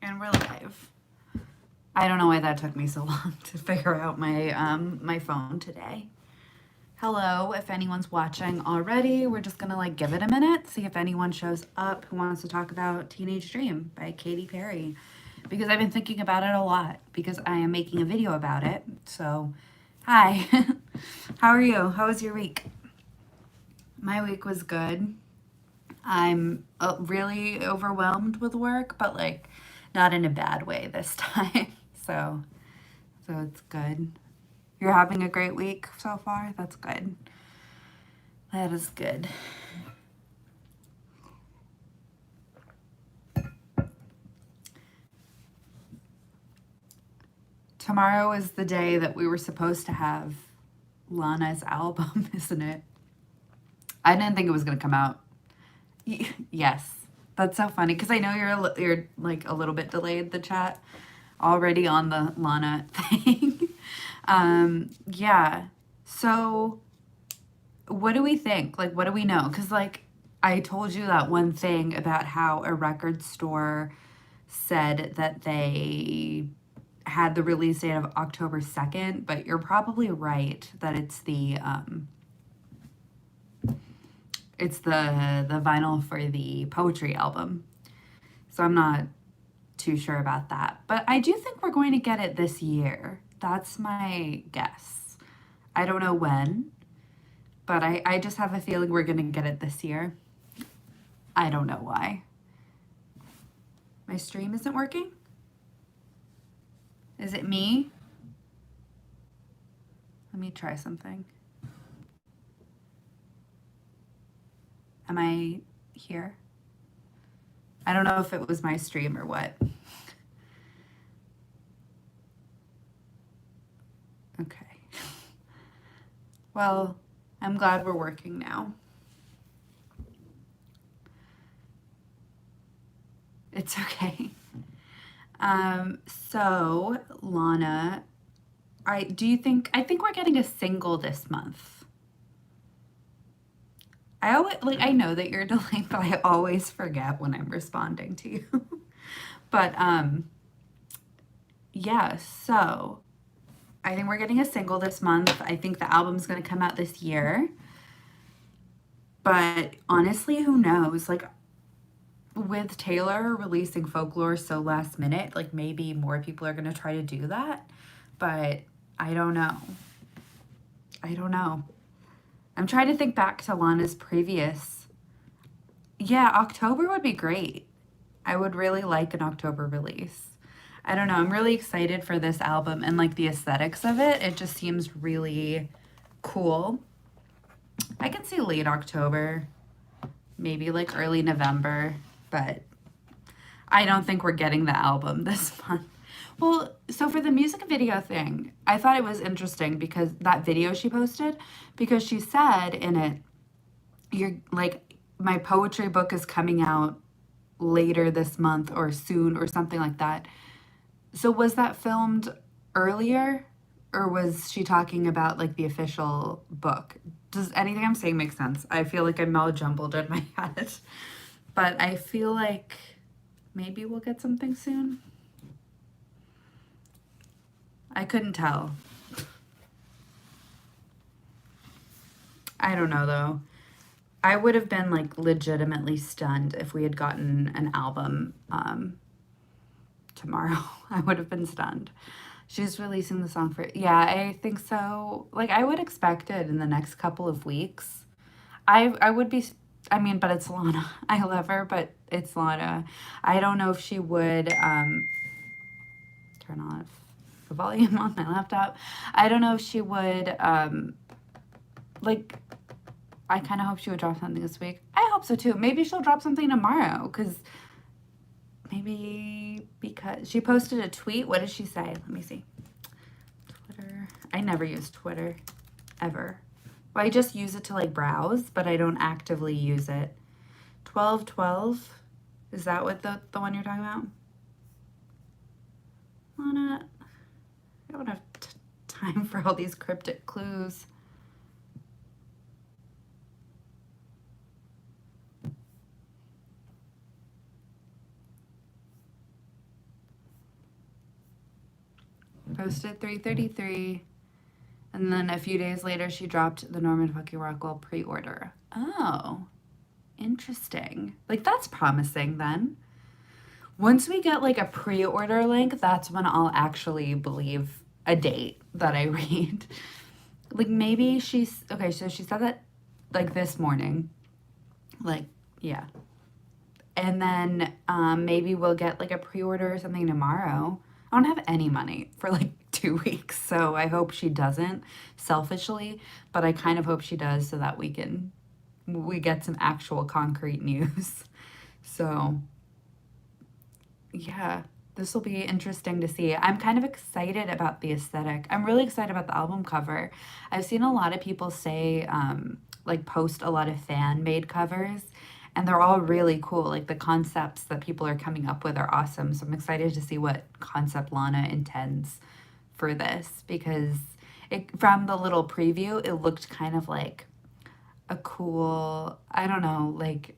And we're live. I don't know why that took me so long to figure out my phone today. Hello, if anyone's watching already, we're just gonna like give it a minute, see if anyone shows up who wants to talk about Teenage Dream by Katy Perry. Because I've been thinking about it a lot because I am making a video about it. So, hi. How are you? How was your week? My week was good. I'm really overwhelmed with work, but like not in a bad way this time. So, so it's good. You're having a great week so far? That's good. That is good. Tomorrow is the day that we were supposed to have Lana's album, isn't it? I didn't think it was going to come out. Yes. That's so funny because I know you're like a little bit delayed the chat already on the Lana thing. Yeah. So what do we think? Like, what do we know? Because, like, I told you that one thing about how a record store said that they had the release date of October 2nd, but you're probably right that it's the vinyl for the poetry album. So I'm not too sure about that. But I do think we're going to get it this year. That's my guess. I don't know when, but I just have a feeling we're going to get it this year. I don't know why. My stream isn't working? Is it me? Let me try something. Am I here? I don't know if it was my stream or what. Okay. Well, I'm glad we're working now. It's okay. So Lana, I think we're getting a single this month. I know that you're delayed, but I always forget when I'm responding to you. But yeah, so I think we're getting a single this month. I think the album's gonna come out this year. But honestly, who knows? Like with Taylor releasing Folklore so last minute, like maybe more people are gonna try to do that. But I don't know. I don't know. I'm trying to think back to Lana's previous. Yeah, October would be great. I would really like an October release. I don't know. I'm really excited for this album and like the aesthetics of it. It just seems really cool. I can see late October, maybe like early November, but I don't think we're getting the album this month. Well, so for the music video thing, I thought it was interesting because that video she posted, because she said in it, you're like, my poetry book is coming out later this month or soon or something like that. So was that filmed earlier or was she talking about like the official book? Does anything I'm saying make sense? I feel like I'm all jumbled in my head, but I feel like maybe we'll get something soon. I couldn't tell. I don't know though. I would have been like legitimately stunned if we had gotten an album tomorrow. I would have been stunned. She's releasing the song for, yeah, I think so. Like I would expect it in the next couple of weeks. I would be, I mean, but it's Lana. I love her, but it's Lana. I don't know if she would turn off the volume on my laptop. I don't know if she would like, I kind of hope she would drop something this week. I hope so too. Maybe she'll drop something tomorrow because maybe because she posted a tweet. What did she say? Let me see. Twitter. I never use Twitter ever. Well, I just use it to like browse, but I don't actively use it. 1212. Is that what the one you're talking about? Lana, I don't have time for all these cryptic clues. Posted 3:33. And then a few days later, she dropped the Norman fucking Rockwell pre-order. Oh, interesting. Like, that's promising then. Once we get like a pre-order link, that's when I'll actually believe a date that I read. Like, maybe she's, okay, so she said that like this morning. Like, yeah. And then maybe we'll get like a pre-order or something tomorrow. I don't have any money for like 2 weeks, so I hope she doesn't, selfishly, but I kind of hope she does so that we get some actual concrete news. So yeah, this will be interesting to see. I'm kind of excited about the aesthetic. I'm really excited about the album cover. I've seen a lot of people say, like, post a lot of fan-made covers, and they're all really cool. Like, the concepts that people are coming up with are awesome. So I'm excited to see what concept Lana intends for this, because from the little preview, it looked kind of like a cool, I don't know, like,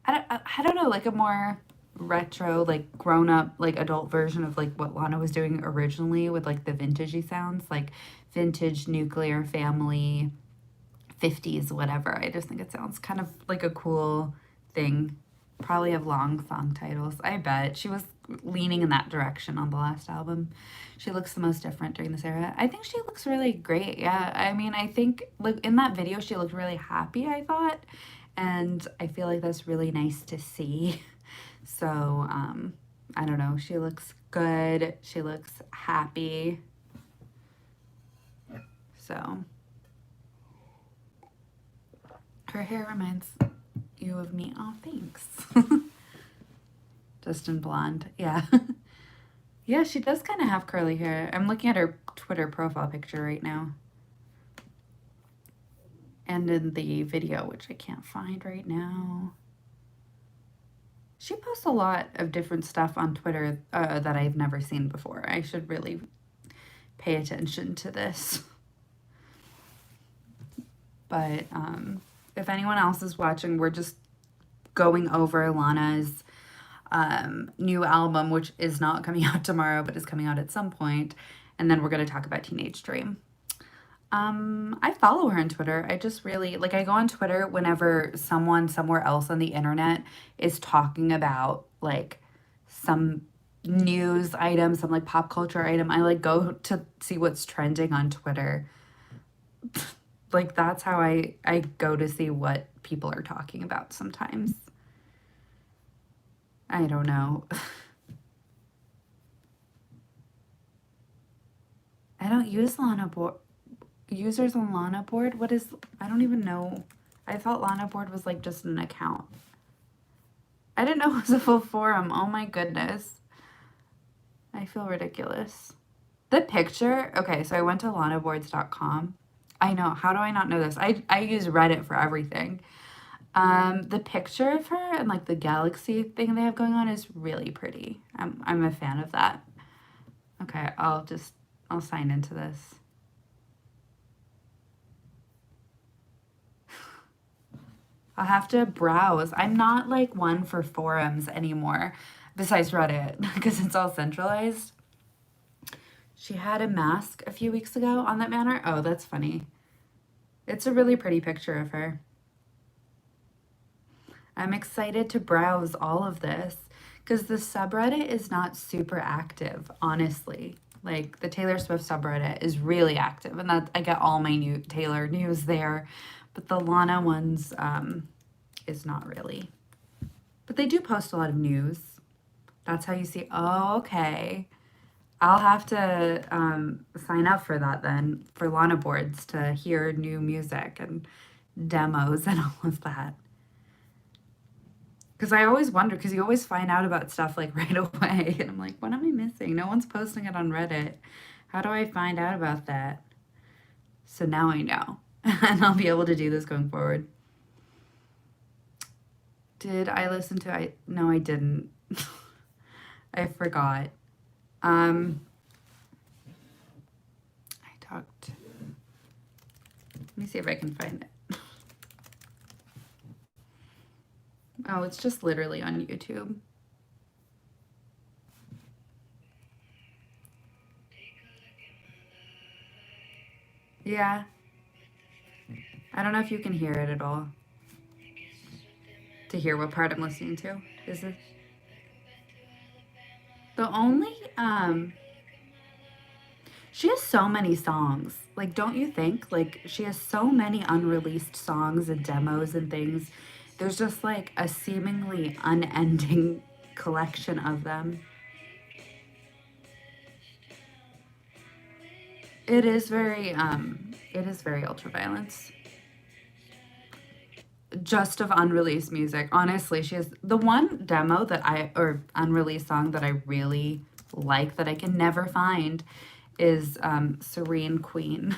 I don't know, like a more retro, like grown up, like adult version of like what Lana was doing originally with like the vintagey sounds, like vintage nuclear family 50s, whatever. I just think it sounds kind of like a cool thing. Probably have long song titles. I bet she was leaning in that direction on the last album. She looks the most different during this era. I think she looks really great. Yeah, I mean, I think like in that video she looked really happy, I thought, and I feel like that's really nice to see. So I don't know, she looks good, she looks happy. So her hair reminds you of me. Oh, thanks. Just in blonde. Yeah. Yeah, she does kind of have curly hair. I'm looking at her Twitter profile picture right now. And in the video, which I can't find right now. She posts a lot of different stuff on Twitter that I've never seen before. I should really pay attention to this. But if anyone else is watching, we're just going over Lana's new album, which is not coming out tomorrow, but is coming out at some point. And then we're going to talk about Teenage Dream. I follow her on Twitter. I just really, like, I go on Twitter whenever someone somewhere else on the internet is talking about, like, some news item, some, like, pop culture item. I, like, go to see what's trending on Twitter. Like, that's how I go to see what people are talking about sometimes. I don't know. I don't use Lana board. Users on Lana board? What is, I don't even know. I thought Lana board was like just an account. I didn't know it was a full forum. Oh my goodness. I feel ridiculous. The picture, okay, so I went to lanaboards.com. I know, how do I not know this? I use Reddit for everything. The picture of her and like the galaxy thing they have going on is really pretty. I'm a fan of that. Okay, I'll sign into this. I'll have to browse. I'm not like one for forums anymore, besides Reddit, because it's all centralized. She had a mask a few weeks ago on that banner. Oh, that's funny. It's a really pretty picture of her. I'm excited to browse all of this because the subreddit is not super active, honestly. Like, the Taylor Swift subreddit is really active, and that I get all my new Taylor news there. But the Lana ones is not really. But they do post a lot of news. That's how you see. Oh, okay. I'll have to sign up for that then, for Lana boards, to hear new music and demos and all of that. Because I always wonder, because you always find out about stuff like right away. And I'm like, what am I missing? No one's posting it on Reddit. How do I find out about that? So now I know. And I'll be able to do this going forward. Did I listen to No, I didn't. I forgot. I talked. Let me see if I can find it. Oh, it's just literally on YouTube. Yeah. I don't know if you can hear it at all. To hear what part I'm listening to. Is it the only she has so many songs. Like, don't you think? Like, she has so many unreleased songs and demos and things. There's just like a seemingly unending collection of them. It is very ultraviolence. Just of unreleased music. Honestly, she has the one demo that or unreleased song that I really like that I can never find is Serene Queen.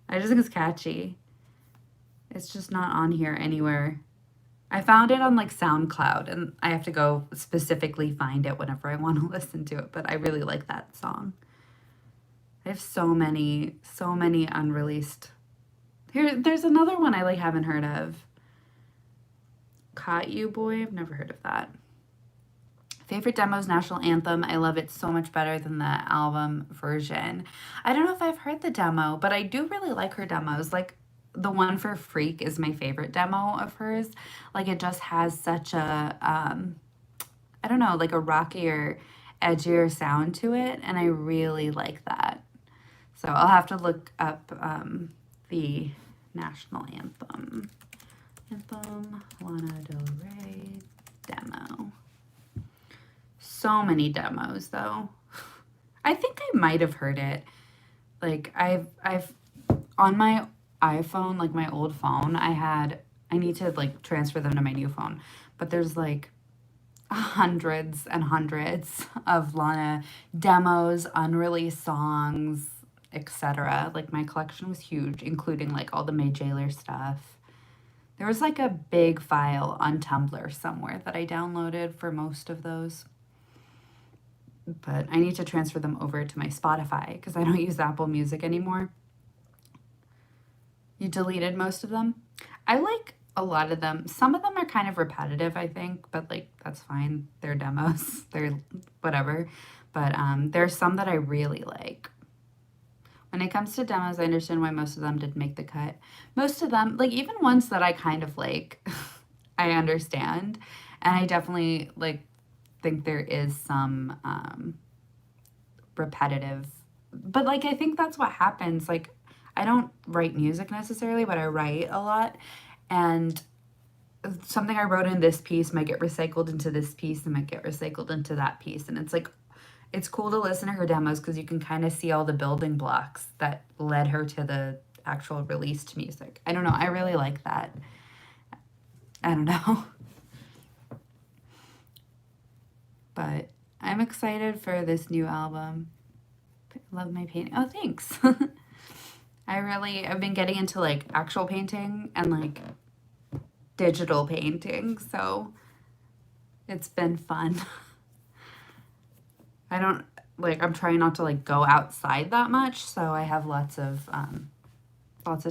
I just think it's catchy. It's just not on here anywhere. I found it on like SoundCloud and I have to go specifically find it whenever I want to listen to it, but I really like that song. I have so many unreleased. There's another one I like haven't heard of. Caught You Boy, I've never heard of that. Favorite demos, National Anthem. I love it so much better than the album version. I don't know if I've heard the demo, but I do really like her demos. Like the one for Freak is my favorite demo of hers. Like it just has such a I don't know, like a rockier, edgier sound to it, and I really like that. So I'll have to look up the national anthem. Anthem, Lana Del Rey demo. So many demos though. I think I might have heard it. Like I've on my iPhone, like my old phone, I need to like transfer them to my new phone. But there's like hundreds and hundreds of Lana demos, unreleased songs, etc. Like my collection was huge, including like all the May Jailer stuff. There was like a big file on Tumblr somewhere that I downloaded for most of those. But I need to transfer them over to my Spotify because I don't use Apple Music anymore. You deleted most of them? I like a lot of them. Some of them are kind of repetitive, I think, but like that's fine. They're demos. They're whatever. But there's some that I really like. When it comes to demos, I understand why most of them didn't make the cut. Most of them, like even ones that I kind of like, I understand. And I definitely like think there is some repetitive, but like I think that's what happens. Like I don't write music necessarily, but I write a lot, and something I wrote in this piece might get recycled into this piece and might get recycled into that piece, and it's like it's cool to listen to her demos because you can kind of see all the building blocks that led her to the actual released music. I don't know, I really like that. I don't know. But I'm excited for this new album. Love my painting. Oh, thanks. I've been getting into like actual painting and like digital painting, so it's been fun. I don't like, I'm trying not to like go outside that much, so I have lots of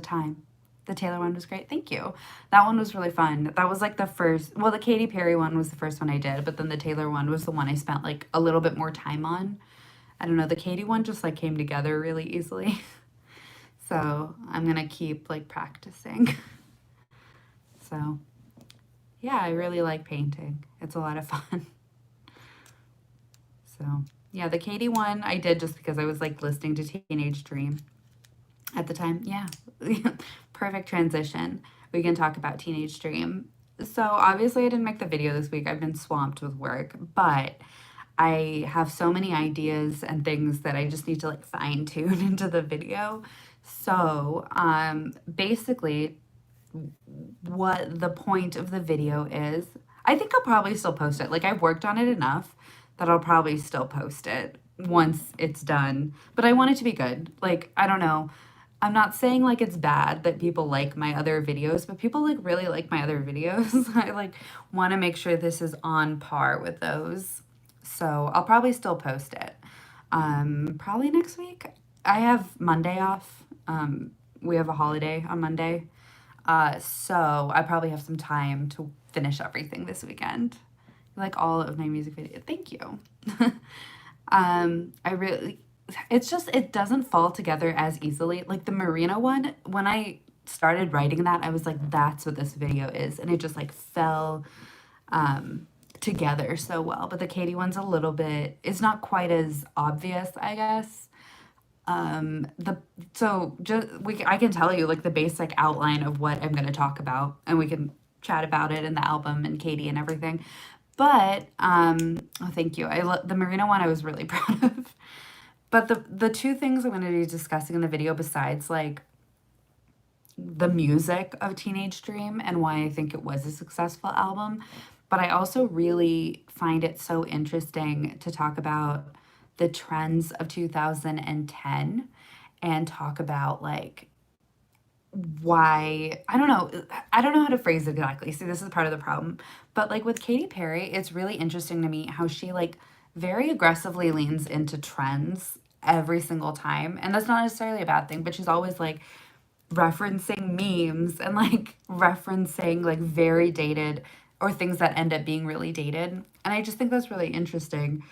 time. The Taylor one was great. Thank you. That one was really fun. That was like the first, well, the Katy Perry one was the first one I did, but then the Taylor one was the one I spent like a little bit more time on. I don't know, the Katy one just like came together really easily. So I'm gonna keep like practicing. So yeah, I really like painting. It's a lot of fun. So yeah, the Katy one I did just because I was like listening to Teenage Dream at the time. Yeah, perfect transition. We can talk about Teenage Dream. So obviously I didn't make the video this week. I've been swamped with work, but I have so many ideas and things that I just need to like fine tune into the video. So basically what the point of the video is, I think I'll probably still post it. Like I've worked on it enough that I'll probably still post it once it's done. But I want it to be good. Like, I don't know. I'm not saying like it's bad that people like my other videos, but people like really like my other videos. I like want to make sure this is on par with those. So I'll probably still post it. Probably next week. I have Monday off. We have a holiday on Monday. So I probably have some time to finish everything this weekend. Like all of my music videos. Thank you. I really it's just, it doesn't fall together as easily. Like the Marina one, when I started writing that, I was like, that's what this video is. And it just like fell together so well. But the Katie one's a little bit, it's not quite as obvious, I guess. The so just I can tell you like the basic outline of what I'm going to talk about, and we can chat about it and the album and Katie and everything. But oh, thank you. The Marina one I was really proud of. But the two things I'm going to be discussing in the video, besides like the music of Teenage Dream and why I think it was a successful album, but I also really find it so interesting to talk about the trends of 2010 and talk about like why I don't know how to phrase it exactly. See, this is part of the problem. But like with Katy Perry, it's really interesting to me how she like very aggressively leans into trends every single time. And that's not necessarily a bad thing, but she's always like referencing memes and like referencing like very dated or things that end up being really dated. And I just think that's really interesting.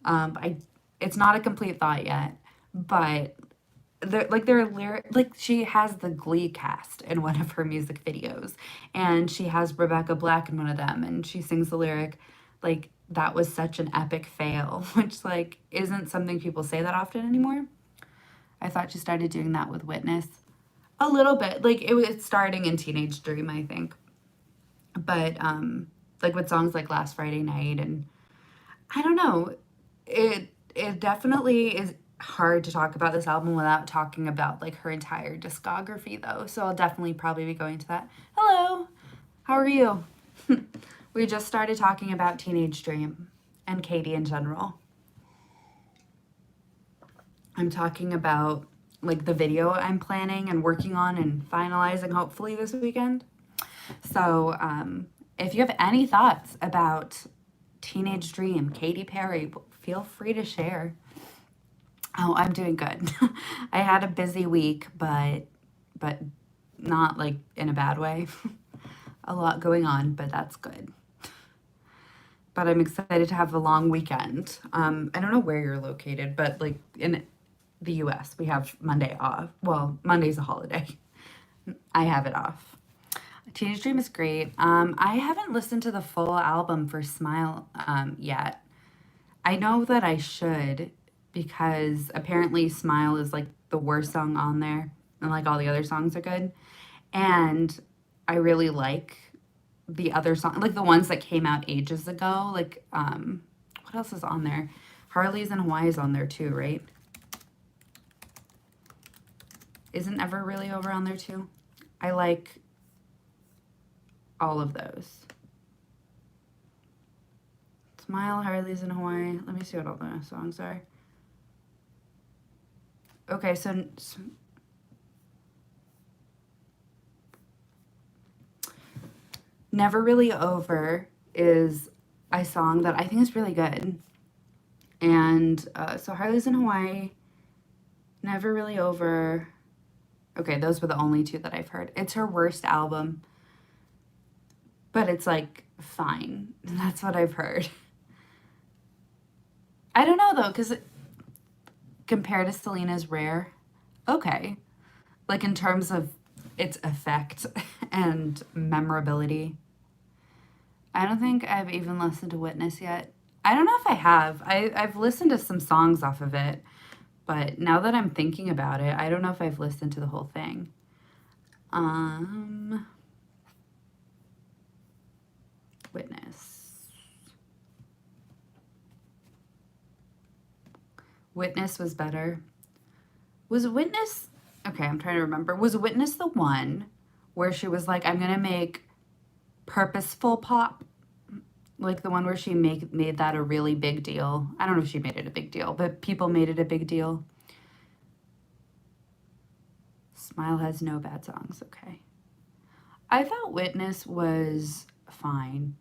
I It's not a complete thought yet, but they're lyric like she has the Glee cast in one of her music videos, and she has Rebecca Black in one of them, and she sings the lyric like that was such an epic fail, which like isn't something people say that often anymore. I thought she started doing that with Witness a little bit, like it was starting in Teenage Dream, I think, but like with songs like Last Friday Night, and I don't know, it definitely is hard to talk about this album without talking about like her entire discography though. So I'll definitely probably be going to that. Hello. How are you? We just started talking about Teenage Dream and Katie in general. I'm talking about like the video I'm planning and working on and finalizing hopefully this weekend. So if you have any thoughts about Teenage Dream, Katy Perry, feel free to share. Oh, I'm doing good. I had a busy week, but not like in a bad way. A lot going on, but that's good. But I'm excited to have a long weekend. I don't know where you're located, but like in the US, we have Monday off. Well, Monday's a holiday. I have it off. Teenage Dream is great. I haven't listened to the full album for Smile yet. I know that I should because apparently Smile is like the worst song on there and like all the other songs are good. And I really like the other song, like the ones that came out ages ago. Like, what else is on there? Harley's in Hawaii is on there too, right? Isn't Ever Really Over on there too? I like all of those. Smile, Harley's in Hawaii. Let me see what all the songs are. Okay, so Never Really Over is a song that I think is really good. And so Harley's in Hawaii, Never Really Over. Okay, those were the only two that I've heard. It's her worst album, but it's like fine. That's what I've heard. I don't know though, because compared to Selena's Rare, okay. Like in terms of its effect and memorability. I don't think I've even listened to Witness yet. I don't know if I have. I've listened to some songs off of it, but now that I'm thinking about it, I don't know if I've listened to the whole thing. Witness. Witness was better. Was Witness... Okay, I'm trying to remember. Was Witness the one where she was like, I'm going to make purposeful pop? Like the one where she made that a really big deal. I don't know if she made it a big deal, but people made it a big deal. Smile has no bad songs. Okay. I thought Witness was fine,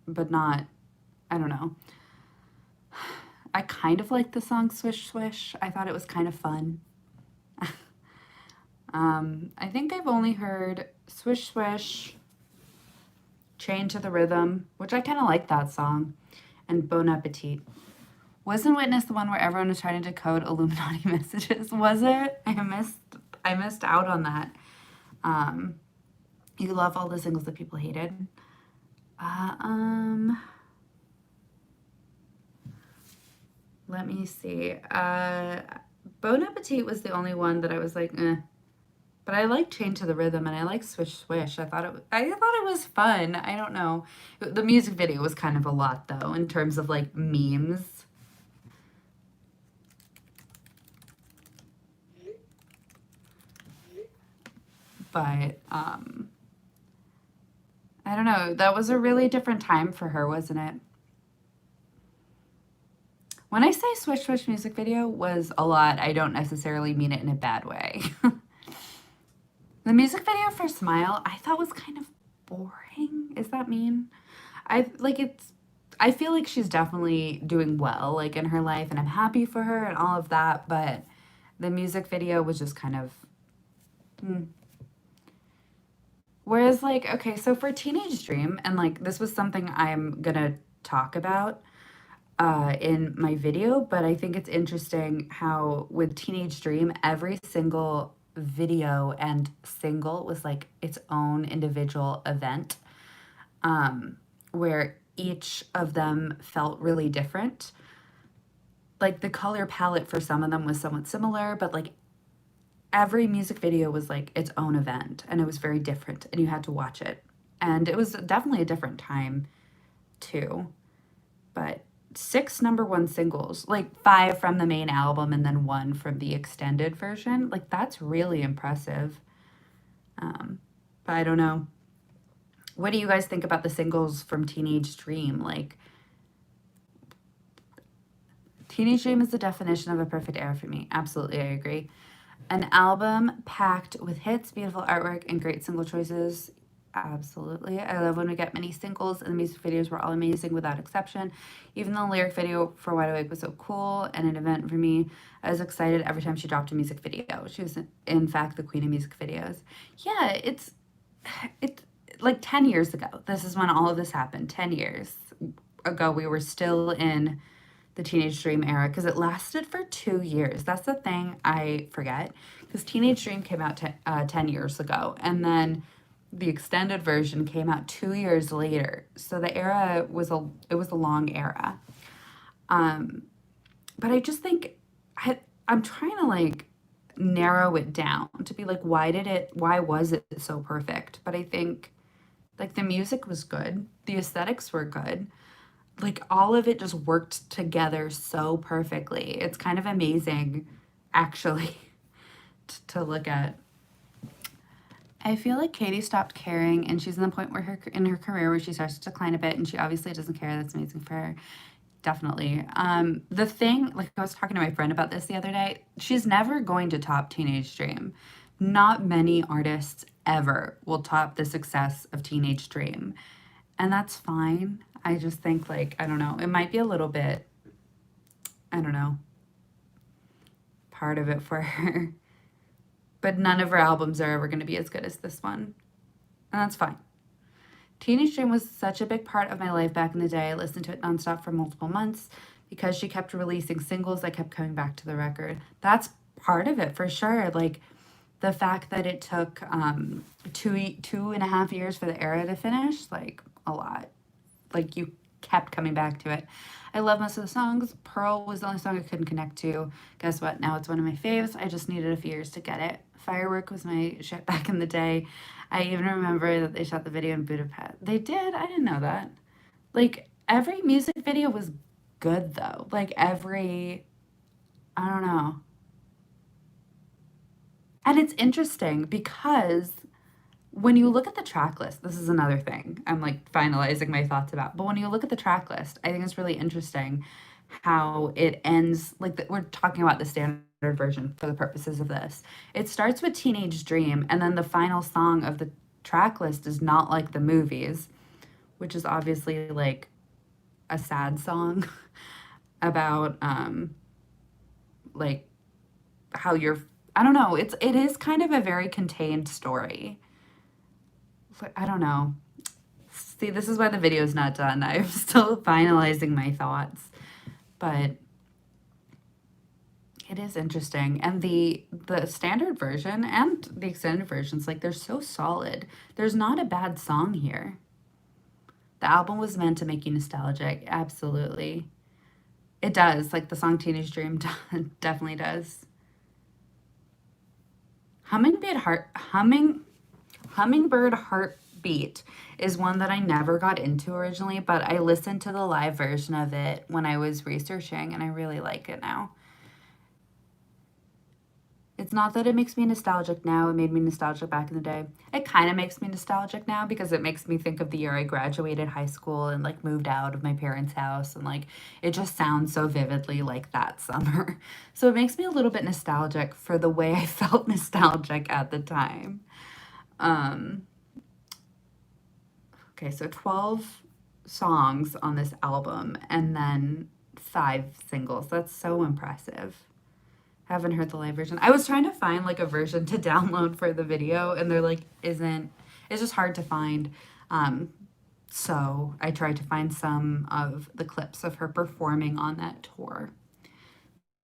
but not, I don't know. I kind of liked the song Swish Swish. I thought it was kind of fun. I think I've only heard Swish Swish, Chained to the Rhythm, which I kind of like that song, and Bon Appetit. Wasn't Witness the one where everyone was trying to decode Illuminati messages? Was it? I missed out on that. Um, you love all the singles that people hated. Uh, um, Let me see. Bon Appetit was the only one that I was like, eh. But I like Chain to the Rhythm and I like Swish Swish. I thought it was fun. I don't know. The music video was kind of a lot though in terms of like memes. But I don't know. That was a really different time for her, wasn't it? When I say Swish Swish music video was a lot, I don't necessarily mean it in a bad way. The music video for Smile, I thought was kind of boring. Is that mean? I feel like she's definitely doing well like in her life and I'm happy for her and all of that, but the music video was just kind of hmm. Whereas like okay, so for Teenage Dream and like this was something I'm going to talk about in my video, but I think it's interesting how with Teenage Dream, every single video and single was like its own individual event, where each of them felt really different. Like the color palette for some of them was somewhat similar, but like every music video was like its own event and it was very different and you had to watch it. And it was definitely a different time too. But six number one singles, like five from the main album and then one from the extended version. Like that's really impressive. Um, but I don't know. What do you guys think about the singles from Teenage Dream? Like Teenage Dream is the definition of a perfect era for me. Absolutely, I agree. An album packed with hits, beautiful artwork, and great single choices. Absolutely. I love when we get many singles, and the music videos were all amazing without exception. Even the lyric video for Wide Awake was so cool and an event for me. I was excited every time she dropped a music video. She was, in fact, the queen of music videos. Yeah, it's like 10 years ago. This is when all of this happened. 10 years ago, we were still in the Teenage Dream era because it lasted for 2 years. That's the thing I forget because Teenage Dream came out 10 years ago and then the extended version came out 2 years later. So the era was a long era. Um, but I just think I'm trying to like narrow it down to be like why was it so perfect? But I think like the music was good, the aesthetics were good, like all of it just worked together so perfectly. It's kind of amazing, actually, to look at. I feel like Katie stopped caring, and she's in the point where in her career where she starts to decline a bit, and she obviously doesn't care. That's amazing for her, definitely. The thing, like I was talking to my friend about this the other day, she's never going to top Teenage Dream. Not many artists ever will top the success of Teenage Dream, and that's fine. I just think like I don't know, it might be a little bit, I don't know, part of it for her. But none of her albums are ever going to be as good as this one. And that's fine. Teenage Dream was such a big part of my life back in the day. I listened to it nonstop for multiple months. Because she kept releasing singles, I kept coming back to the record. That's part of it for sure. Like the fact that it took 2.5 years for the era to finish, like a lot. Like you kept coming back to it. I love most of the songs. Pearl was the only song I couldn't connect to. Guess what? Now it's one of my faves. I just needed a few years to get it. Firework was my shit back in the day. I even remember that they shot the video in Budapest. They did? I didn't know that. Like every music video was good though. Like I don't know. And it's interesting because when you look at the track list, this is another thing I'm like finalizing my thoughts about. But when you look at the track list, I think it's really interesting how it ends. Like we're talking about the standard version for the purposes of this. It starts with Teenage Dream, and then the final song of the track list is Not Like the Movies, which is obviously like a sad song about like how you're. I don't know. It is kind of a very contained story. I don't know. See, this is why the video's not done. I'm still finalizing my thoughts. But It is interesting. And the standard version and the extended versions, like they're so solid. There's not a bad song here. The album was meant to make you nostalgic. Absolutely. It does. Like the song Teenage Dream definitely does. Hummingbird heart humming Hummingbird Heartbeat is one that I never got into originally, but I listened to the live version of it when I was researching and I really like it now. It's not that it makes me nostalgic now. It made me nostalgic back in the day. It kind of makes me nostalgic now because it makes me think of the year I graduated high school and like moved out of my parents' house and like it just sounds so vividly like that summer. So it makes me a little bit nostalgic for the way I felt nostalgic at the time. Um, okay, so 12 songs on this album and then 5 singles. That's so impressive. Haven't heard the live version. I was trying to find like a version to download for the video, and there like isn't. It's just hard to find. Um, so I tried to find some of the clips of her performing on that tour.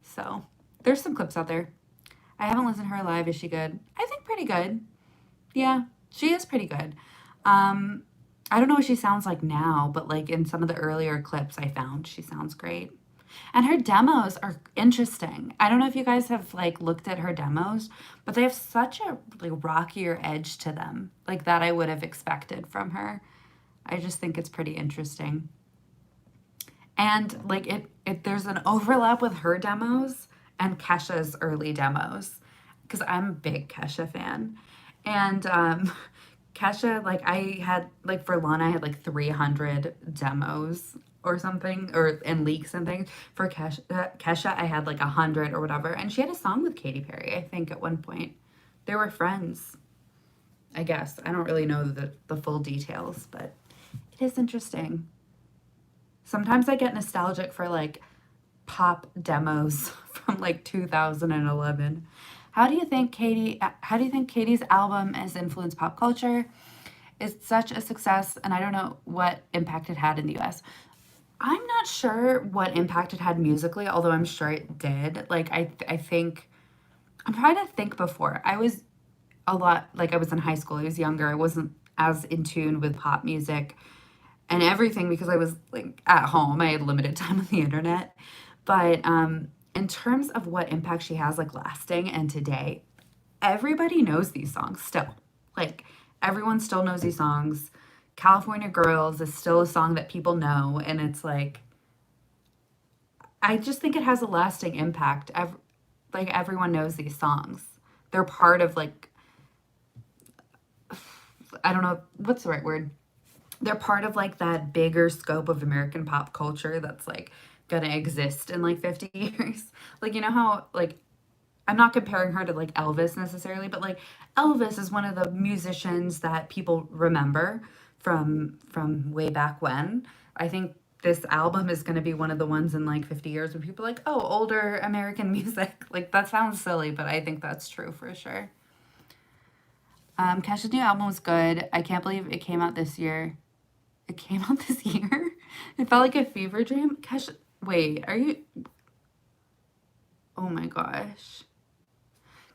So there's some clips out there. I haven't listened to her live. Is she good? I think pretty good. Yeah, she is pretty good. Um, I don't know what she sounds like now, but like in some of the earlier clips I found, she sounds great. And her demos are interesting. I don't know if you guys have like looked at her demos, but they have such a like rockier edge to them, like that I would have expected from her. I just think it's pretty interesting. And like it there's an overlap with her demos and Kesha's early demos because I'm a big Kesha fan. And Kesha, like I had like for Lana, I had like 300 demos or something, or and leaks and things. For Kesha, I had like 100 or whatever, and she had a song with Katy Perry, I think, at one point. They were friends, I guess. I don't really know the full details, but it is interesting. Sometimes I get nostalgic for like pop demos from like 2011. How do you think Katie's album has influenced pop culture? It's such a success, and I don't know what impact it had in the US. I'm not sure what impact it had musically, although I'm sure it did. Like I think I'm trying to think before. I was a lot like I was in high school. I was younger. I wasn't as in tune with pop music and everything because I was like at home. I had limited time on the internet. But in terms of what impact she has like lasting and today, everybody knows these songs still. Like everyone still knows these songs. California Girls is still a song that people know, and it's like I just think it has a lasting impact. Like everyone knows these songs. They're part of like I don't know what's the right word. They're part of like that bigger scope of American pop culture that's like gonna exist in like 50 years. Like you know how like I'm not comparing her to like Elvis necessarily, but like Elvis is one of the musicians that people remember from way back when. I think this album is going to be one of the ones in like 50 years when people are like, "Oh, older American music." Like that sounds silly, but I think that's true for sure. Kesha's new album was good. I can't believe it came out this year. It came out this year? It felt like a fever dream. Kesha, wait, are you? Oh my gosh.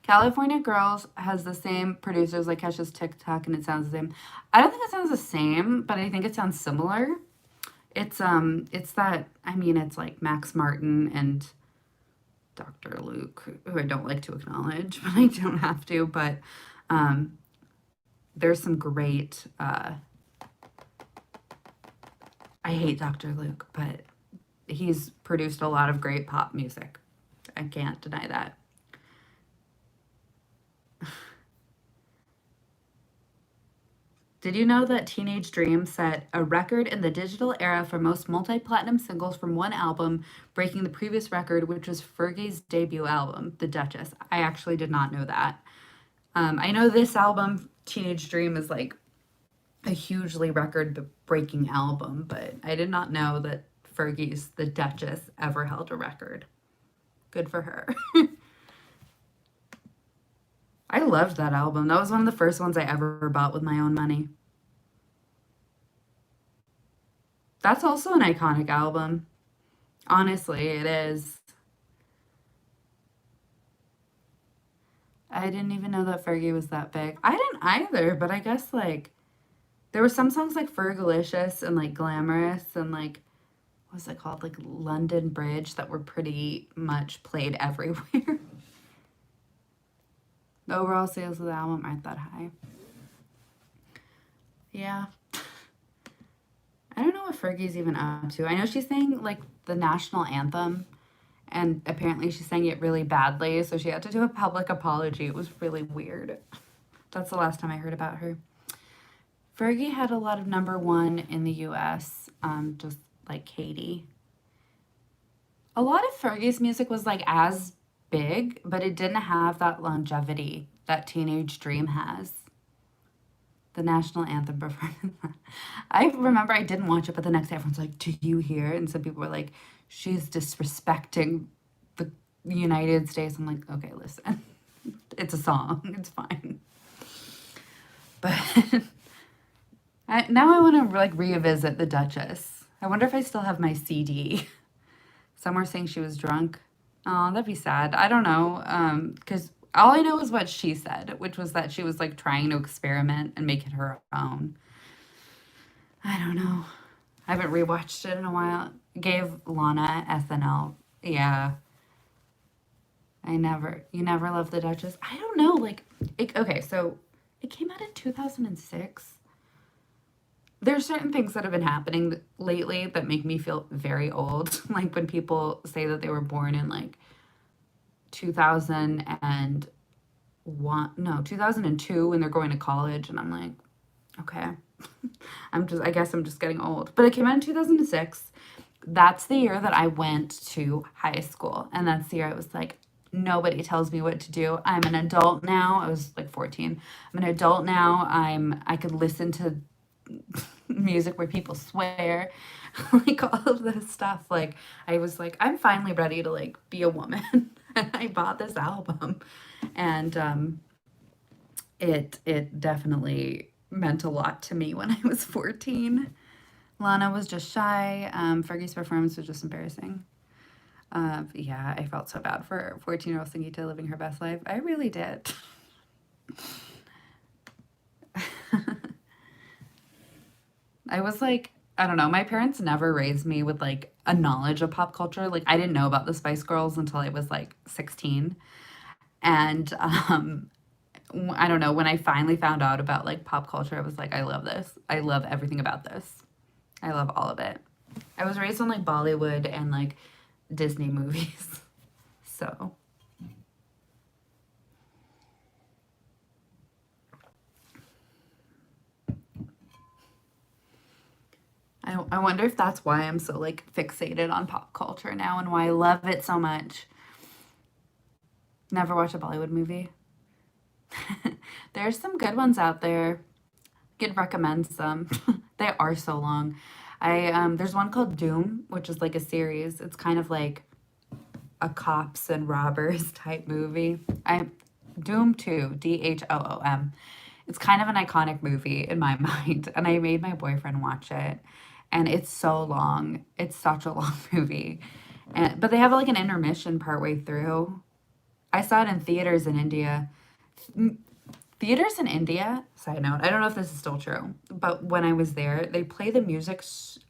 California Girls has the same producers like Kesha's TikTok and it sounds the same. I don't think it sounds the same, but I think it sounds similar. It's that I mean it's like Max Martin and Dr. Luke, who I don't like to acknowledge, but I don't have to, but um there's some great I hate Dr. Luke, but he's produced a lot of great pop music. I can't deny that. Did you know that Teenage Dream set a record in the digital era for most multi platinum singles from one album, breaking the previous record, which was Fergie's debut album, The Duchess? I actually did not know that. I know this album, Teenage Dream, is like a hugely record breaking album, but I did not know that Fergie's The Duchess ever held a record. Good for her. I loved that album. That was one of the first ones I ever bought with my own money. That's also an iconic album. Honestly, it is. I didn't even know that Fergie was that big. I didn't either, but I guess like there were some songs like Fergalicious and like Glamorous and like what was it called? Like London Bridge that were pretty much played everywhere. The overall sales of the album aren't that high. Yeah. I don't know what Fergie's even up to. I know she sang like the national anthem and apparently she sang it really badly, so she had to do a public apology. It was really weird. That's the last time I heard about her. Fergie had a lot of number one in the US, just like Katie. A lot of Fergie's music was like as big, but it didn't have that longevity that Teenage Dream has. The national anthem performance. I remember I didn't watch it, but the next day everyone's like, "Do you hear?" And some people were like, "She's disrespecting the United States." I'm like, "Okay, listen, it's a song. It's fine." But now I want to like revisit the Duchess. I wonder if I still have my CD. Some were saying she was drunk. Oh, that'd be sad. I don't know. Because all I know is what she said, which was that she was like trying to experiment and make it her own. I don't know. I haven't rewatched it in a while. Gave Lana SNL. Yeah. You never loved the Duchess. I don't know. Like, okay, so it came out in 2006. There's certain things that have been happening lately that make me feel very old. Like when people say that they were born in like 2001, no, 2002 when they're going to college. And I'm like, okay, I guess I'm just getting old. But it came out in 2006. That's the year that I went to high school. And that's the year I was like, nobody tells me what to do. I'm an adult now. I was like 14. I'm an adult now. I could listen to music where people swear, like all of this stuff. Like I was like, I'm finally ready to like be a woman. And I bought this album, and it definitely meant a lot to me when I was 14. Lana was just shy. Fergie's performance was just embarrassing. Yeah, I felt so bad for 14-year-old Sangeeta living her best life. I really did. I was like, I don't know, my parents never raised me with like a knowledge of pop culture. Like I didn't know about the Spice Girls until I was like 16. And I don't know, when I finally found out about like pop culture, I was like, I love this. I love everything about this. I love all of it. I was raised on like Bollywood and like Disney movies. So I wonder if that's why I'm so like fixated on pop culture now and why I love it so much. Never watch a Bollywood movie. There's some good ones out there. Could recommend some. They are so long. I there's one called Doom, which is like a series. It's kind of like a cops and robbers type movie. I Doom 2, Dhoom. It's kind of an iconic movie in my mind, and I made my boyfriend watch it. And it's so long. It's such a long movie. But they have like an intermission partway through. I saw it in theaters in India. Theaters in India, side note, I don't know if this is still true, but when I was there, they play the music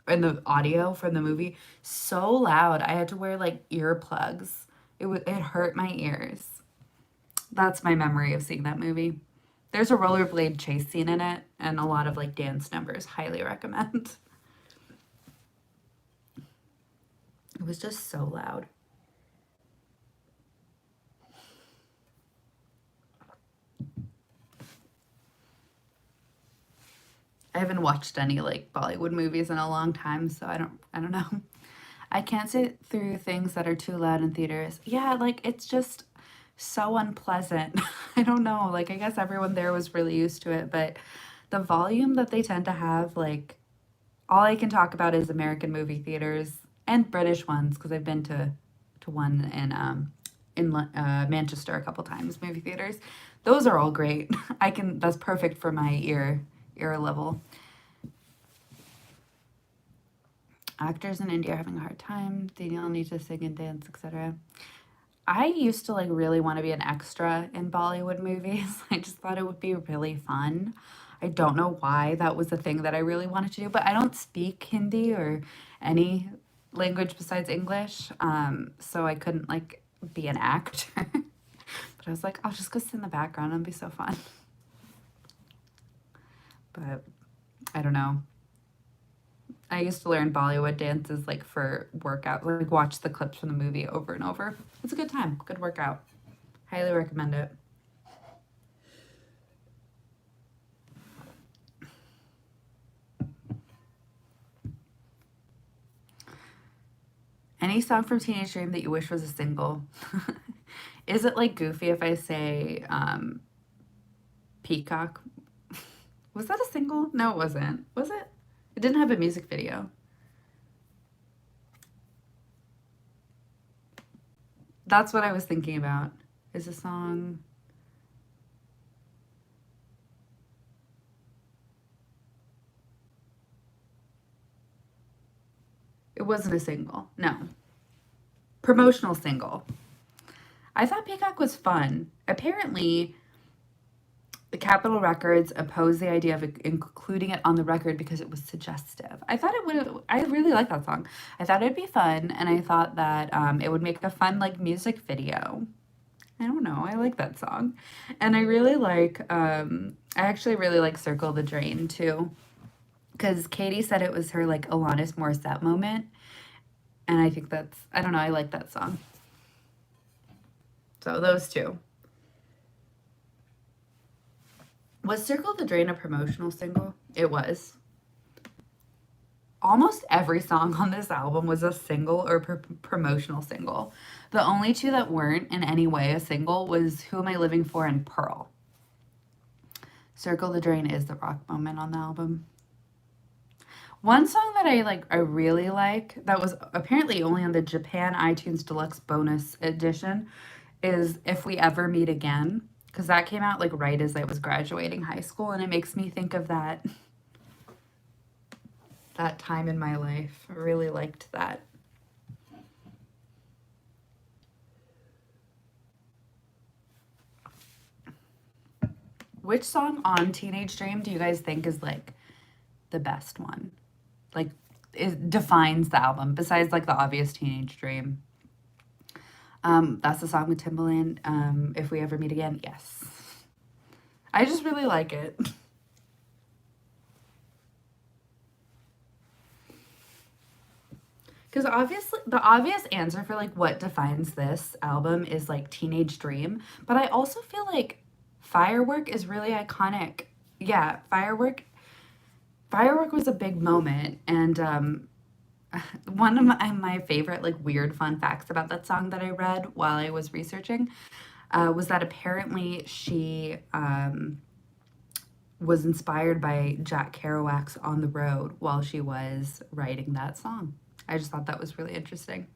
and the audio from the movie so loud. I had to wear like earplugs. It hurt my ears. That's my memory of seeing that movie. There's a rollerblade chase scene in it and a lot of like dance numbers. Highly recommend. It was just so loud. I haven't watched any like Bollywood movies in a long time, so I don't know. I can't sit through things that are too loud in theaters. Yeah, like it's just so unpleasant. I don't know. Like I guess everyone there was really used to it, but the volume that they tend to have, like all I can talk about is American movie theaters and British ones because I've been to one in Manchester a couple times, movie theaters. Those are all great. That's perfect for my ear level. Actors in India are having a hard time. They all need to sing and dance, etc. I used to like really want to be an extra in Bollywood movies. I just thought it would be really fun. I don't know why that was the thing that I really wanted to do, but I don't speak Hindi or any language besides English. So I couldn't like be an actor. But I was like, I'll just go sit in the background and be so fun. But I don't know. I used to learn Bollywood dances like for workout, like watch the clips from the movie over and over. It's a good time, good workout. Highly recommend it. Any song from Teenage Dream that you wish was a single? Is it like goofy if I say Peacock? Was that a single? No, it wasn't. Was it? It didn't have a music video. That's what I was thinking about. Is a song. It wasn't a single. No. Promotional single. I thought Peacock was fun. Apparently, the Capitol Records opposed the idea of including it on the record because it was suggestive. I thought it would. I really like that song. I thought it'd be fun, and I thought that it would make a fun like music video. I don't know. I like that song, and I really like. I actually really like "Circle the Drain" too, because Katie said it was her like Alanis Morissette moment, and I think that's. I don't know. I like that song. So those two. Was Circle the Drain a promotional single? It was. Almost every song on this album was a single or promotional single. The only two that weren't in any way a single was Who Am I Living For and Pearl. Circle the Drain is the rock moment on the album. One song that I really like that was apparently only on the Japan iTunes Deluxe bonus edition is If We Ever Meet Again, because that came out like right as I was graduating high school, and it makes me think of that time in my life. I really liked that. Which song on Teenage Dream do you guys think is like the best one? Like it defines the album besides like the obvious Teenage Dream. That's the song with Timbaland. If We Ever Meet Again, yes. I just really like it. Because obviously, the obvious answer for like what defines this album is like Teenage Dream, but I also feel like Firework is really iconic. Yeah, Firework was a big moment, and one of my favorite like weird fun facts about that song that I read while I was researching was that apparently she was inspired by Jack Kerouac's On the Road while she was writing that song. I just thought that was really interesting.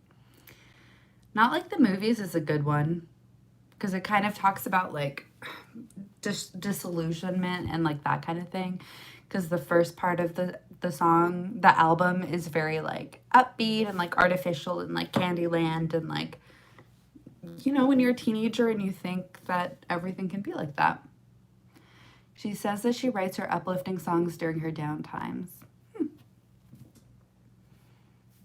Not Like the Movies is a good one because it kind of talks about like disillusionment and like that kind of thing. Because the first part of the song, the album is very like upbeat and like artificial and like Candyland and like, you know, when you're a teenager and you think that everything can be like that. She says that she writes her uplifting songs during her down times.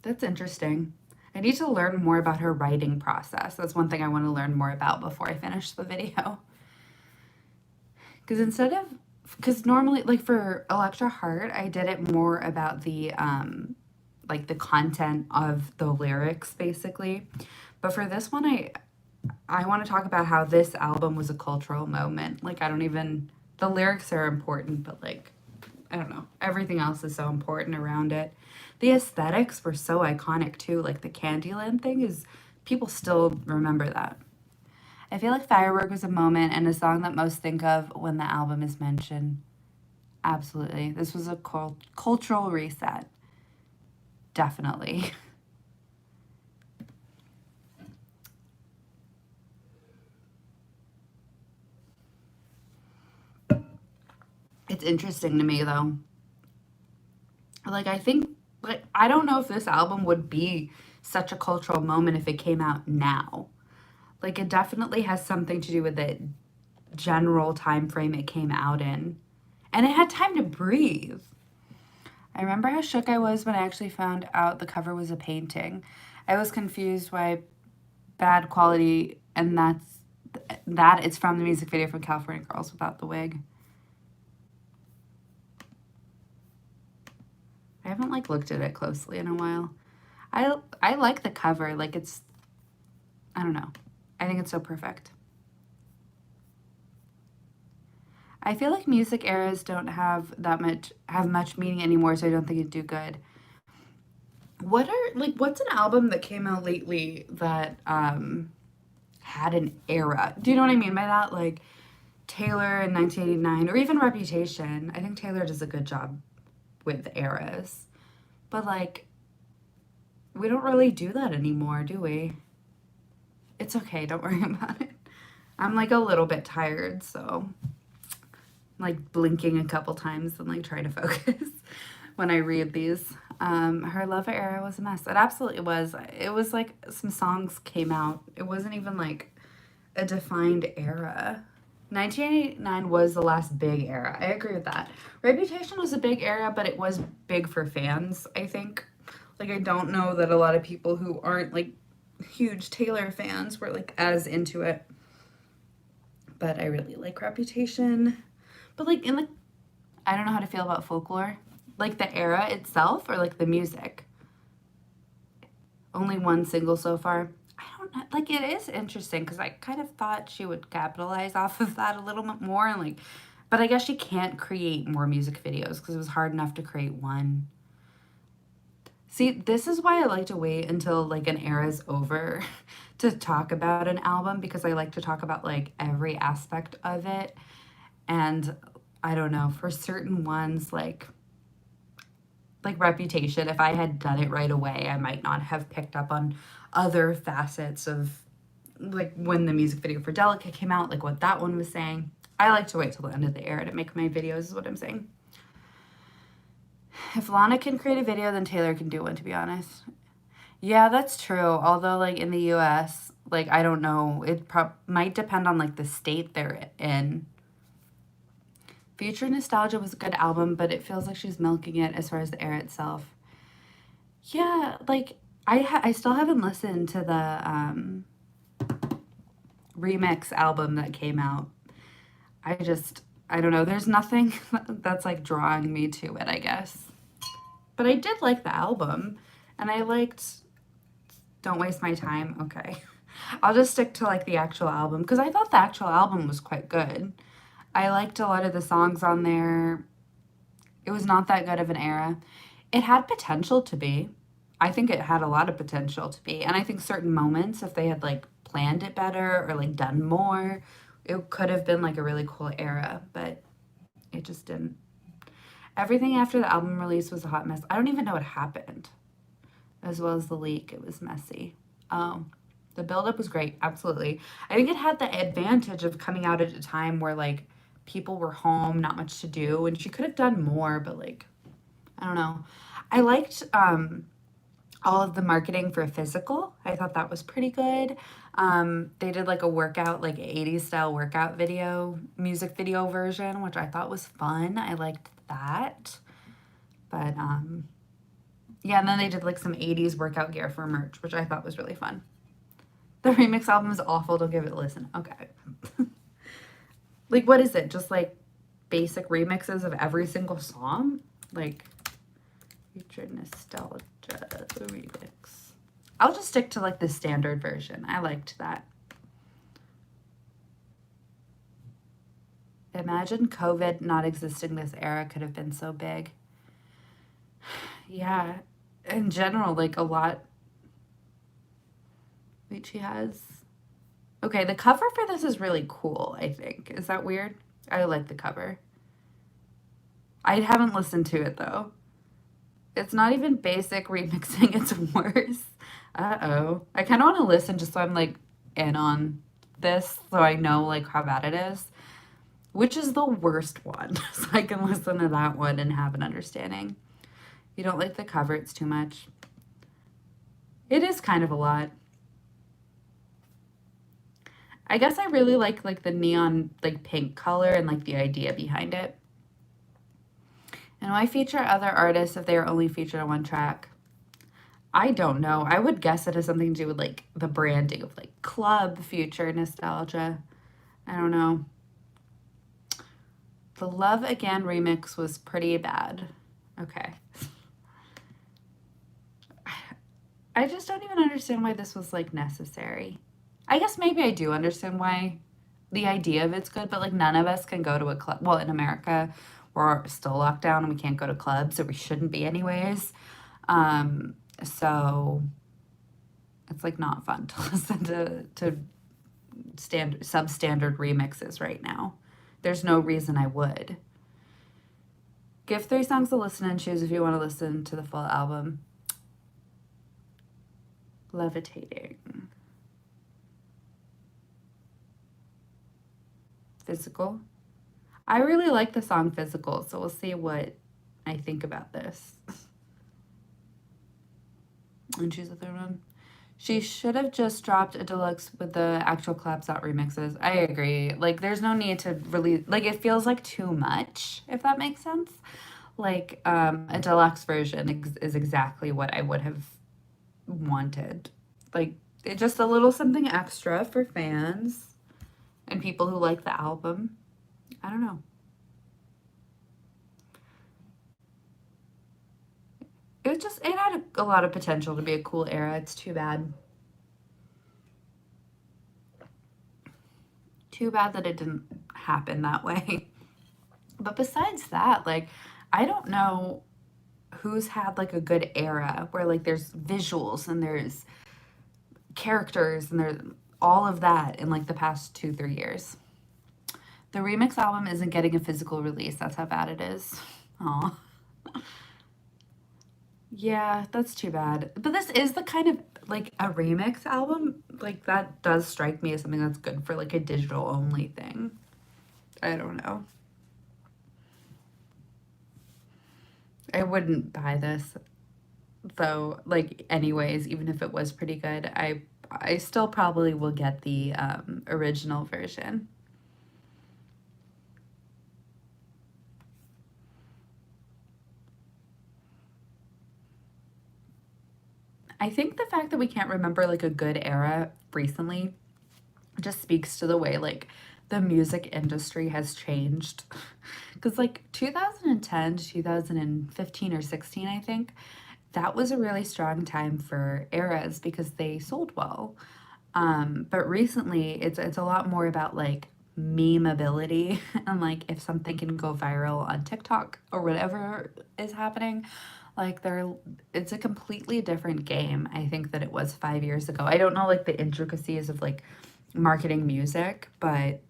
That's interesting. I need to learn more about her writing process. That's one thing I want to learn more about before I finish the video. Because normally, like for Electra Heart, I did it more about the like the content of the lyrics, basically. But for this one, I want to talk about how this album was a cultural moment. Like the lyrics are important, but like I don't know, everything else is so important around it. The aesthetics were so iconic too. Like the Candyland thing is, people still remember that. I feel like Firework was a moment and a song that most think of when the album is mentioned. Absolutely. This was a cultural reset. Definitely. It's interesting to me though. Like I think like I don't know if this album would be such a cultural moment if it came out now. Like, it definitely has something to do with the general time frame it came out in. And it had time to breathe. I remember how shook I was when I actually found out the cover was a painting. I was confused why bad quality, and that it's from the music video from California Girls without the wig. I haven't like looked at it closely in a while. I like the cover. Like, it's, I don't know. I think it's so perfect. I feel like music eras don't have much meaning anymore, so I don't think it'd do good. What's an album that came out lately that had an era? Do you know what I mean by that? Like Taylor in 1989, or even Reputation. I think Taylor does a good job with eras. But like, we don't really do that anymore, do we? It's okay, don't worry about it. I'm like a little bit tired, so I'm like blinking a couple times and like trying to focus when I read these. Her love era was a mess. It absolutely was. It was like some songs came out. It wasn't even like a defined era. 1989 was the last big era. I agree with that. Reputation was a big era, but it was big for fans, I think. Like, I don't know that a lot of people who aren't like huge Taylor fans were like as into it. But I really like Reputation. But like I don't know how to feel about Folklore. Like the era itself or like the music. Only one single so far. I don't know. Like, it is interesting because I kind of thought she would capitalize off of that a little bit more. And like, but I guess she can't create more music videos because it was hard enough to create one. See, this is why I like to wait until like an era's over to talk about an album, because I like to talk about like every aspect of it. And I don't know, for certain ones, like Reputation, if I had done it right away, I might not have picked up on other facets of like when the music video for Delicate came out, like what that one was saying. I like to wait till the end of the era to make my videos, is what I'm saying. If Lana can create a video, then Taylor can do one, to be honest. Yeah, that's true. Although, like, in the US, like, I don't know. It might depend on, like, the state they're in. Future Nostalgia was a good album, but it feels like she's milking it as far as the era itself. Yeah, like, I still haven't listened to the remix album that came out. I don't know. There's nothing that's, like, drawing me to it, I guess. But I did like the album, and I liked Don't Waste My Time. Okay. I'll just stick to, like, the actual album, because I thought the actual album was quite good. I liked a lot of the songs on there. It was not that good of an era. It had potential to be. I think it had a lot of potential to be. And I think certain moments, if they had, like, planned it better or, like, done more, it could have been, like, a really cool era. But it just didn't. Everything after the album release was a hot mess. I don't even know what happened. As well as the leak. It was messy. Oh, the buildup was great. Absolutely. I think it had the advantage of coming out at a time where, like, people were home, not much to do. And she could have done more, but, like, I don't know. I liked all of the marketing for Physical. I thought that was pretty good. They did, like, a workout, like, 80s style workout video, music video version, which I thought was fun. I liked that. But, yeah, and then they did, like, some 80s workout gear for merch, which I thought was really fun. The remix album is awful. Don't give it a listen. Okay. Like, what is it? Just, like, basic remixes of every single song? Like, Future Nostalgia remix. I'll just stick to, like, the standard version. I liked that. Imagine COVID not existing this era could have been so big. Yeah. In general, like, a lot. Wait, she has... Okay, the cover for this is really cool, I think. Is that weird? I like the cover. I haven't listened to it, though. It's not even basic remixing, it's worse. Uh-oh. I kind of want to listen just so I'm, like, in on this, so I know, like, how bad it is. Which is the worst one, so I can listen to that one and have an understanding. You don't like the cover, it's too much. It is kind of a lot. I guess I really like the neon like pink color and like the idea behind it. And why feature other artists if they are only featured on one track? I don't know. I would guess it has something to do with like the branding of like club future nostalgia. I don't know. The Love Again remix was pretty bad. Okay. I just don't even understand why this was like necessary. I guess maybe I do understand why the idea of it's good, but like none of us can go to a club. Well, in America, we're still locked down and we can't go to clubs, so we shouldn't be anyways. So it's like not fun to listen to substandard remixes right now. There's no reason I would. Give 3 songs to listen and choose if you want to listen to the full album. Levitating. Physical. I really like the song Physical, so we'll see what I think about this. And choose the third one. She should have just dropped a deluxe with the actual Collapse Out remixes. I agree. Like, there's no need to really, like, it feels like too much, if that makes sense. Like, a deluxe version is exactly what I would have wanted. Like, just a little something extra for fans and people who like the album. I don't know. It had a lot of potential to be a cool era. It's too bad. Too bad that it didn't happen that way. But besides that, like, I don't know who's had like a good era where like there's visuals and there's characters and there's all of that in like the past 2, 3 years. The remix album isn't getting a physical release. That's how bad it is. Oh, yeah, that's too bad. But this is the kind of like a remix album. Like that does strike me as something that's good for like a digital only thing. I don't know. I wouldn't buy this though. Like anyways, even if it was pretty good, I still probably will get the original version. I think the fact that we can't remember like a good era recently just speaks to the way like the music industry has changed. Because like 2010 to 2015 or 16, I think, that was a really strong time for eras because they sold well. But recently it's a lot more about like memeability and like if something can go viral on TikTok or whatever is happening, like it's a completely different game, I think, that it was 5 years ago. I don't know like the intricacies of like marketing music, but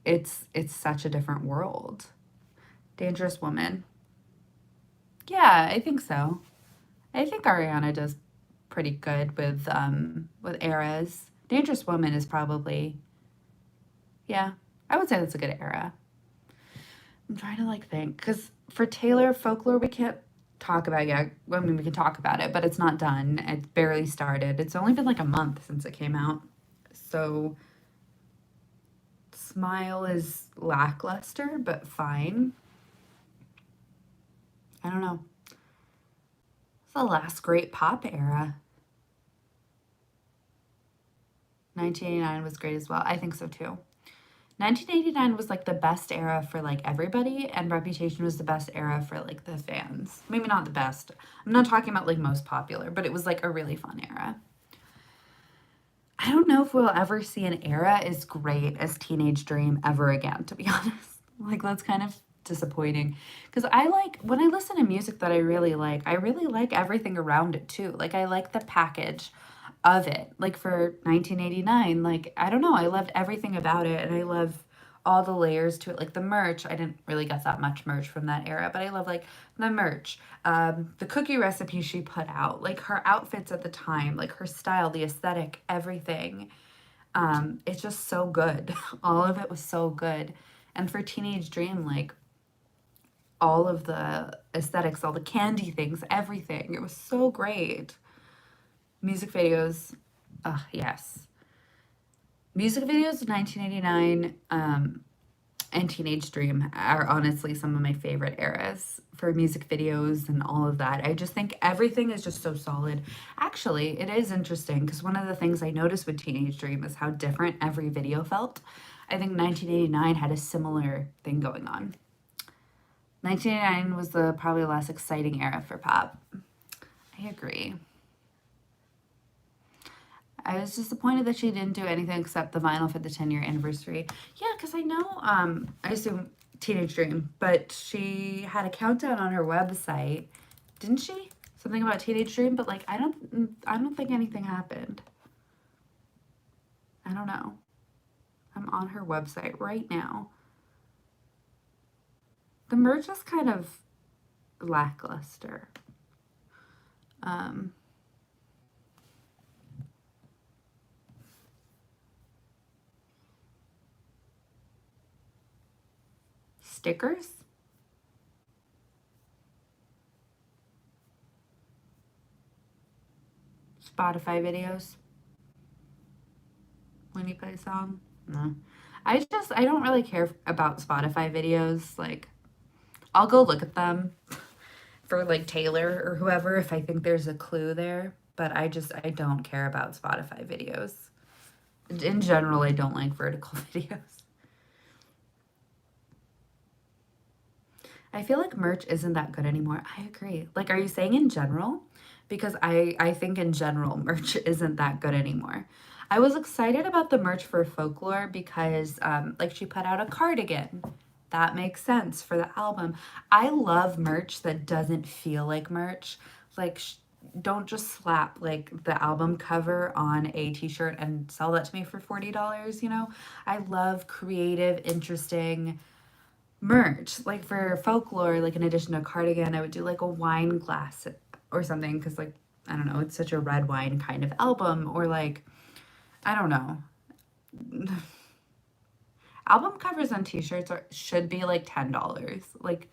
it's such a different world. Dangerous Woman. Yeah, I think so. I think Ariana does pretty good with eras. Dangerous Woman is probably, yeah, I would say that's a good era. I'm trying to like think because for Taylor Folklore we can't talk about yet. I mean we can talk about it, but it's not done. It's barely started. It's only been like a month since it came out. So Smile is lackluster, but fine. I don't know. It's the last great pop era. 1989 was great as well. I think so too. 1989 was like the best era for like everybody, and Reputation was the best era for like the fans. Maybe not the best. I'm not talking about like most popular, but it was like a really fun era. I don't know if we'll ever see an era as great as Teenage Dream ever again, to be honest. Like, that's kind of disappointing. Because I like, when I listen to music that I really like everything around it too. Like, I like the package of it. Like, for 1989, like, I don't know, I loved everything about it, and I love all the layers to it. Like, the merch, I didn't really get that much merch from that era, but I love, like, the merch, the cookie recipe she put out, like her outfits at the time, like her style, the aesthetic, everything. It's just so good. All of it was so good. And for Teenage Dream, like all of the aesthetics, all the candy things, everything. It was so great. Music videos, yes. Music videos of 1989 and Teenage Dream are honestly some of my favorite eras for music videos and all of that. I just think everything is just so solid. Actually, it is interesting because one of the things I noticed with Teenage Dream is how different every video felt. I think 1989 had a similar thing going on. 1989 was the probably less exciting era for pop. I agree. I was disappointed that she didn't do anything except the vinyl for the 10-year anniversary. Yeah, because I know, I assume Teenage Dream, but she had a countdown on her website, didn't she? Something about Teenage Dream, but like I don't think anything happened. I don't know. I'm on her website right now. The merch is kind of lackluster. Um, Stickers? Spotify videos when you play a song? No. I don't really care about Spotify videos. Like, I'll go look at them for like Taylor or whoever if I think there's a clue there. But I don't care about Spotify videos. In general, I don't like vertical videos. I feel like merch isn't that good anymore. I agree. Like, are you saying in general? Because I think in general, merch isn't that good anymore. I was excited about the merch for Folklore because, like, she put out a cardigan. That makes sense for the album. I love merch that doesn't feel like merch. Like, don't just slap, like, the album cover on a t-shirt and sell that to me for $40, you know? I love creative, interesting merch. Like for Folklore, like in addition to a cardigan, I would do like a wine glass or something because like I don't know, it's such a red wine kind of album or like I don't know. Album covers on t-shirts should be like $10. Like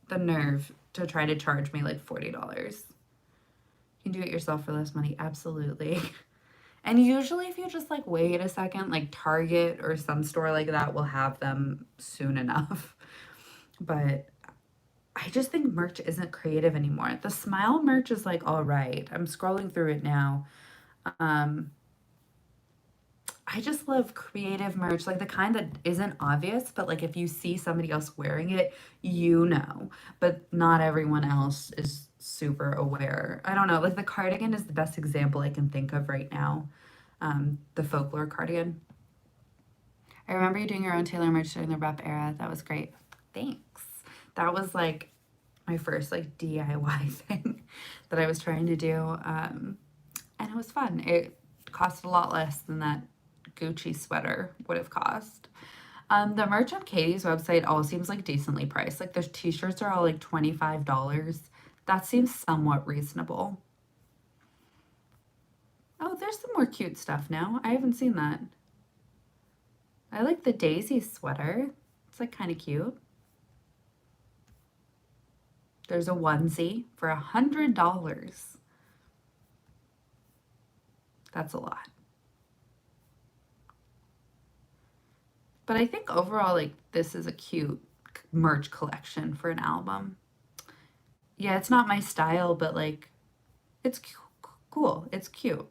the nerve to try to charge me like $40. You can do it yourself for less money, absolutely. And usually if you just like wait a second, like Target or some store like that will have them soon enough. But I just think merch isn't creative anymore. The Smile merch is like all right. I'm scrolling through it now. Um, I just love creative merch, like the kind that isn't obvious, but like if you see somebody else wearing it, you know. But not everyone else is super aware. I don't know. Like the cardigan is the best example I can think of right now. The Folklore cardigan. I remember you doing your own Taylor merch during the rep era. That was great. Thanks. That was like my first like DIY thing that I was trying to do. And it was fun. It cost a lot less than that Gucci sweater would have cost. The merch on Katie's website all seems like decently priced. Like the t-shirts are all like $25. That seems somewhat reasonable. Oh, there's some more cute stuff now. I haven't seen that. I like the Daisy sweater. It's like kind of cute. There's a onesie for $100. That's a lot. But I think overall, like, this is a cute merch collection for an album. Yeah, it's not my style, but like, it's cool. It's cute.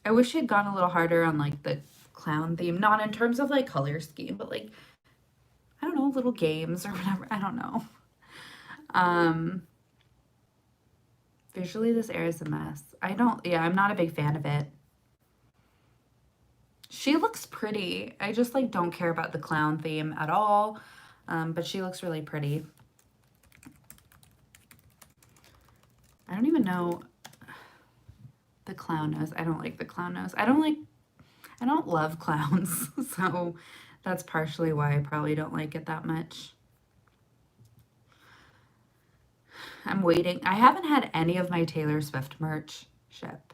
I wish she'd gone a little harder on like the clown theme, not in terms of like color scheme, but like, I don't know, little games or whatever. I don't know. Um, Visually, this era is a mess. Yeah, I'm not a big fan of it. She looks pretty. I just like don't care about the clown theme at all. But she looks really pretty. I don't even know the clown nose. I don't like the clown nose. I don't love clowns. So that's partially why I probably don't like it that much. I'm waiting. I haven't had any of my Taylor Swift merch ship.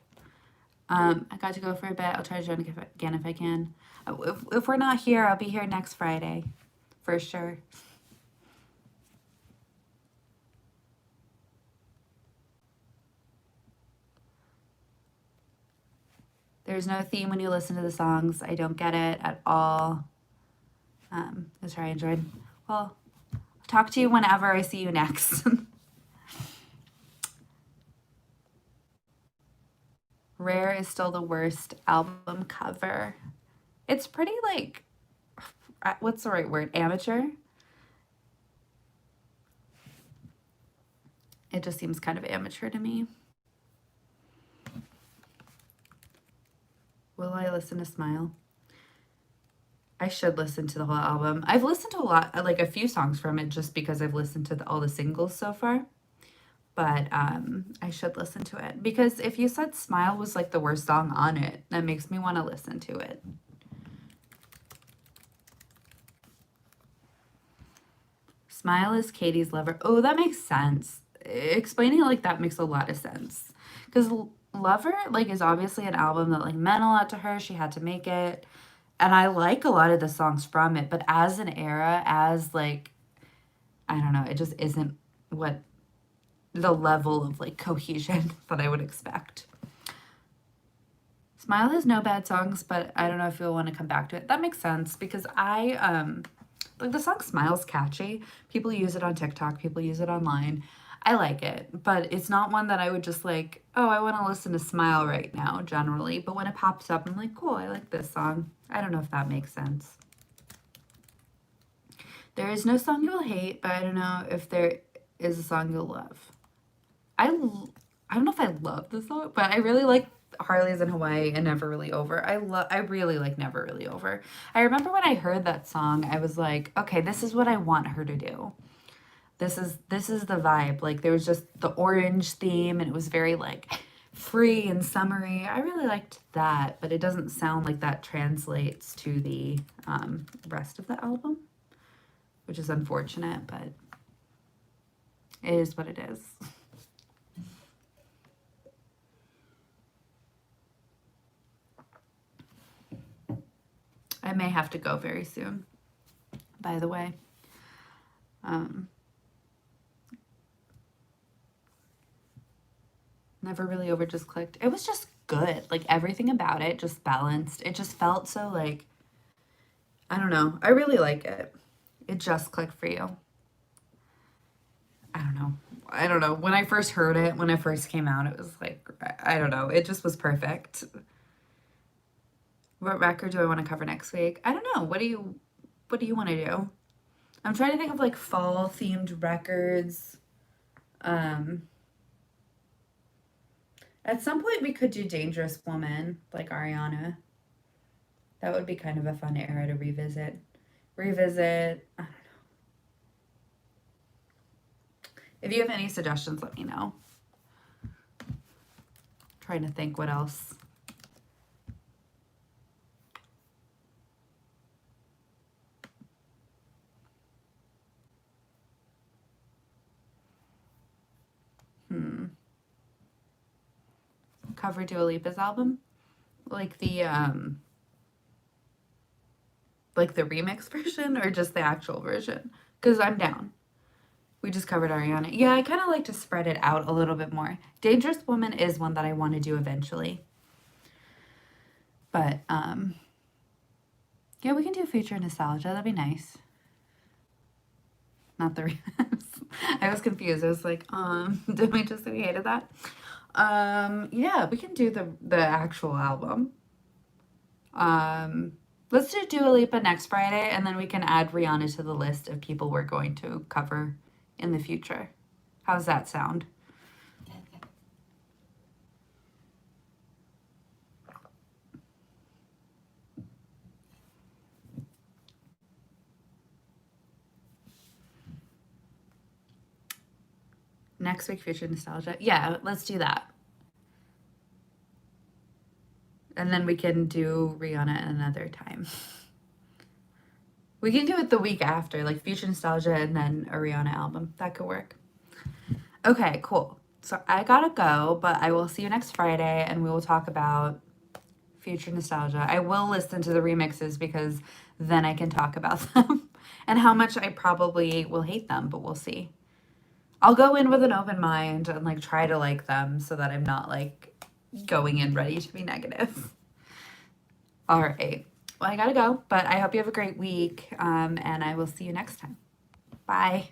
I got to go for a bit. I'll try to join again if I can. If we're not here, I'll be here next Friday for sure. There's no theme when you listen to the songs. I don't get it at all. Let's try Android. Well, I'll talk to you whenever I see you next. Rare is still the worst album cover. It's pretty like, what's the right word? Amateur? It just seems kind of amateur to me. Will I listen to Smile? I should listen to the whole album. I've listened to a lot, like a few songs from it just because I've listened to all the singles so far. But I should listen to it. Because if you said Smile was like the worst song on it, that makes me want to listen to it. Smile is Katie's lover. Oh, that makes sense. Explaining it like that makes a lot of sense. Because Lover, like, is obviously an album that, like, meant a lot to her. She had to make it. And I like a lot of the songs from it. But as an era, as, like, I don't know, it just isn't what the level of, like, cohesion that I would expect. Smile has no bad songs, but I don't know if you'll want to come back to it. That makes sense because like the song Smile's catchy. People use it on TikTok. People use it online. I like it, but it's not one that I would just like, oh, I want to listen to Smile right now, generally. But when it pops up, I'm like, cool, I like this song. I don't know if that makes sense. There is no song you'll hate, but I don't know if there is a song you'll love. I don't know if I love the song, but I really like Harley's in Hawaii and Never Really Over. I really like Never Really Over. I remember when I heard that song, I was like, okay, this is what I want her to do. This is the vibe. Like there was just the orange theme and it was very like free and summery. I really liked that, but it doesn't sound like that translates to the rest of the album, which is unfortunate, but it is what it is. I may have to go very soon, by the way. Never Really Over just clicked. It was just good. Like everything about it just balanced. It just felt so like, I don't know. I really like it. It just clicked for you. I don't know. When I first heard it, when it first came out, it was like, I don't know. It just was perfect. What record do I want to cover next week? I don't know. What do you want to do? I'm trying to think of like fall themed records. At some point we could do Dangerous Woman, like Ariana. That would be kind of a fun era to revisit. I don't know. If you have any suggestions, let me know. Trying to think what else. Cover Dua Lipa's album, like the remix version or just the actual version, because I'm down. We just covered Ariana. Yeah, I kind of like to spread it out a little bit more. Dangerous Woman is one that I want to do eventually, but yeah, we can do Future Nostalgia. That'd be nice. Not the remix. I was confused. I was like, did we just say we hated that? Yeah, we can do the actual album. Let's do Dua Lipa next Friday, and then we can add Rihanna to the list of people we're going to cover in the future. How's that sound? Next week, Future Nostalgia. Yeah, let's do that. And then we can do Rihanna another time. We can do it the week after, like Future Nostalgia and then a Rihanna album. That could work. Okay, cool. So I gotta go, but I will see you next Friday and we will talk about Future Nostalgia. I will listen to the remixes because then I can talk about them and how much I probably will hate them, but we'll see. I'll go in with an open mind and like try to like them so that I'm not like going in ready to be negative. All right. Well, I gotta go, but I hope you have a great week, and I will see you next time. Bye.